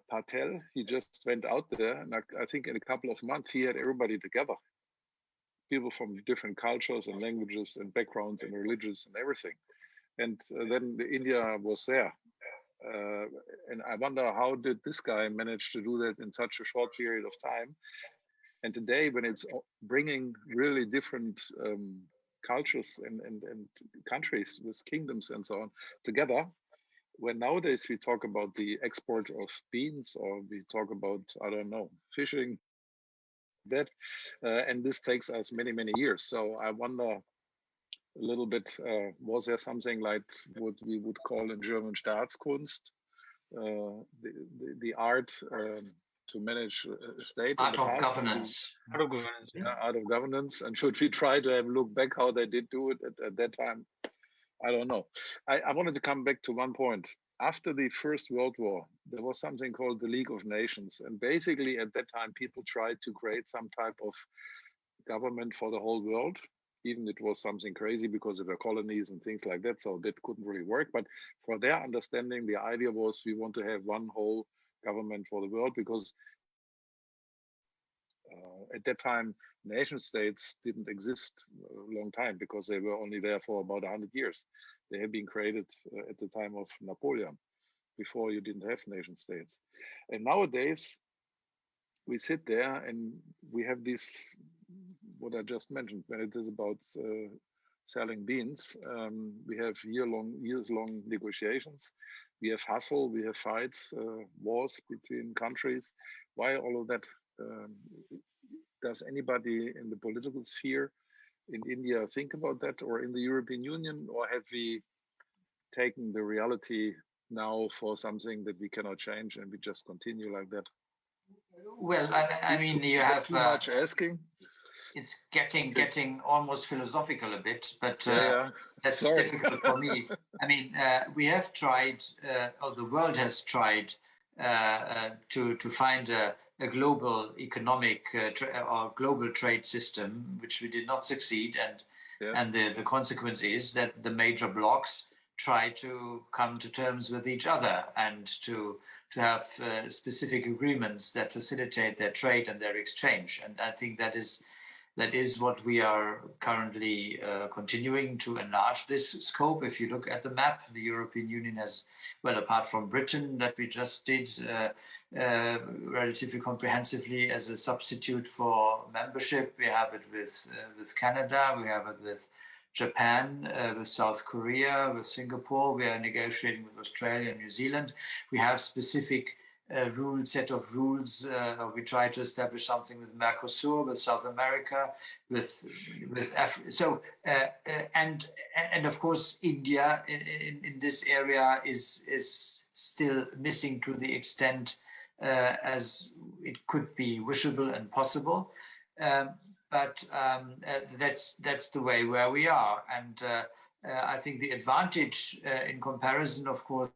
Patel, he just went out there, and I think in a couple of months he had everybody together. People from different cultures and languages and backgrounds and religions and everything. And then India was there. And I wonder, how did this guy manage to do that in such a short period of time? And today, when it's bringing really different cultures and countries with kingdoms and so on together, when nowadays we talk about the export of beans, or we talk about, I don't know, fishing, that, and this takes us many, many years. So I wonder a little bit, was there something like what we would call in German Staatskunst, the art to manage a state? Art of governance. Art of governance. And should we try to have a look back how they did do it at that time? I don't know. I wanted to come back to one point. After the First World War, there was something called the League of Nations. And basically, at that time, people tried to create some type of government for the whole world. Even it was something crazy because there were colonies and things like that. So that couldn't really work. But for their understanding, the idea was we want to have one whole government for the world because at that time, nation states didn't exist a long time because they were only there for about 100 years. They had been created at the time of Napoleon. Before you didn't have nation states. And nowadays, we sit there and we have this, what I just mentioned, when it is about selling beans, we have years-long negotiations. We have hustle, we have fights, wars between countries. Why all of that? Does anybody in the political sphere in India think about that, or in the European Union, or have we taken the reality now for something that we cannot change and we just continue like that? Well, I mean, you have too much asking. It's getting almost philosophical a bit, but that's Sorry. difficult for me. I mean, we have tried, or the world has tried, to find a global economic or global trade system, which we did not succeed, and the consequence is that the major blocs try to come to terms with each other and to have specific agreements that facilitate their trade and their exchange. And I think that is what we are currently continuing to enlarge this scope. If you look at the map, the European Union has, well, apart from Britain that we just did relatively comprehensively as a substitute for membership, we have it with Canada, we have it with Japan, with South Korea, with Singapore. We are negotiating with Australia and New Zealand. We have specific set of rules. We try to establish something with Mercosur, with South America, with Africa. So and of course India in this area is still missing to the extent as it could be wishable and possible. But that's the way where we are, and I think the advantage in comparison, of course,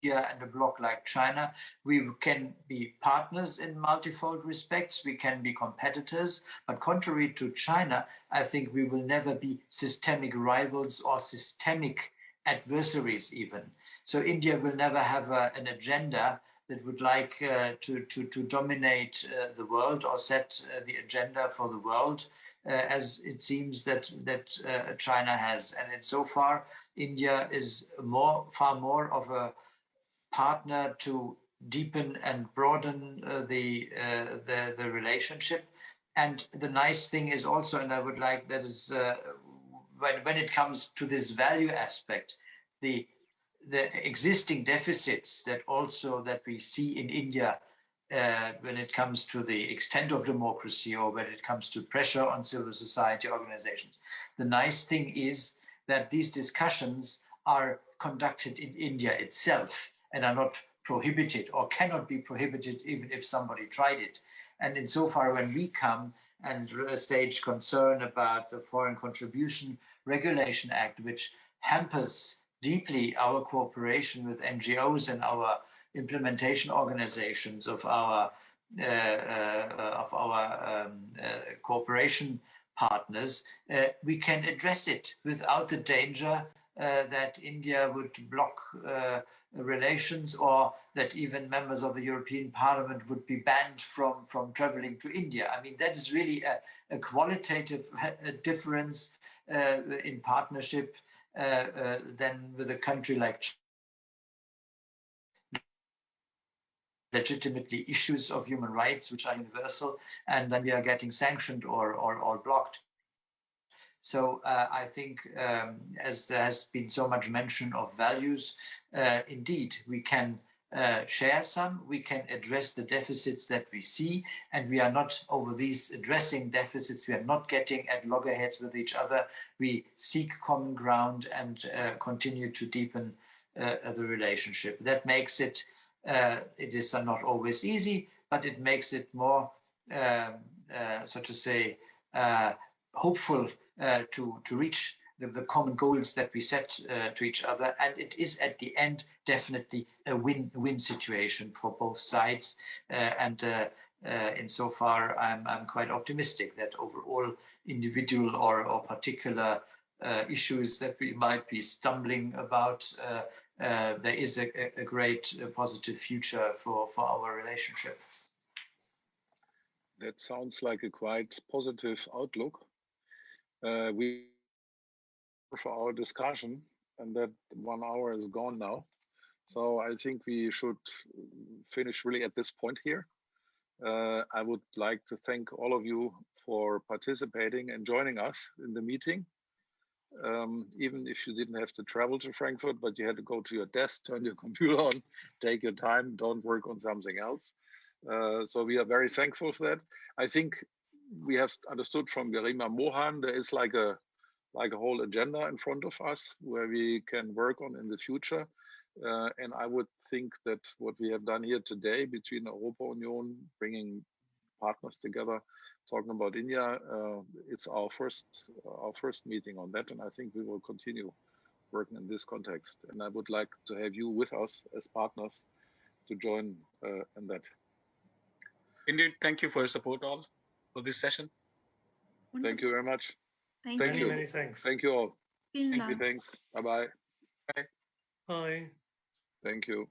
here and a bloc like China, we can be partners in multifold respects. We can be competitors, but contrary to China, I think we will never be systemic rivals or systemic adversaries even. So India will never have an agenda that would like to dominate the world or set the agenda for the world, as it seems that China has. And in so far, India is far more of a partner to deepen and broaden the relationship. And the nice thing is also, and I would like that is when it comes to this value aspect, the existing deficits that we see in India when it comes to the extent of democracy or when it comes to pressure on civil society organizations. The nice thing is that these discussions are conducted in India itself and are not prohibited or cannot be prohibited even if somebody tried it. And insofar when we come and stage concern about the Foreign Contribution Regulation Act, which hampers deeply our cooperation with NGOs and our implementation organizations of our cooperation partners, we can address it without the danger that India would block relations or that even members of the European Parliament would be banned from traveling to India. I mean, that is really a qualitative difference in partnership than with a country like China. Legitimately issues of human rights, which are universal, and then we are getting sanctioned or blocked. So I think as there has been so much mention of values, indeed, we can share some, we can address the deficits that we see, and we are not over these addressing deficits, we are not getting at loggerheads with each other. We seek common ground and continue to deepen the relationship. That makes it, it is not always easy, but it makes it more, so to say, hopeful to reach the common goals that we set to each other. And it is at the end definitely a win-win situation for both sides. Insofar, I'm quite optimistic that overall individual or particular issues that we might be stumbling about, there is a great positive future for our relationship. That sounds like a quite positive outlook. We for our discussion, and that 1 hour is gone now. So I think we should finish really at this point here. I would like to thank all of you for participating and joining us in the meeting. Even if you didn't have to travel to Frankfurt, but you had to go to your desk, turn your computer on, take your time, don't work on something else. So we are very thankful for that. I think we have understood from Garima Mohan, there is like a whole agenda in front of us where we can work on in the future. And I would think that what we have done here today between Europa Union, bringing partners together, talking about India, it's our first meeting on that, and I think we will continue working in this context. And I would like to have you with us as partners to join in that. Indeed, thank you for your support all for this session. Wonderful. Thank you very much. Thank Thank you. you. Many thanks. Thank you all. Vielen Dank. Thanks. Bye-bye. Bye. Thank you.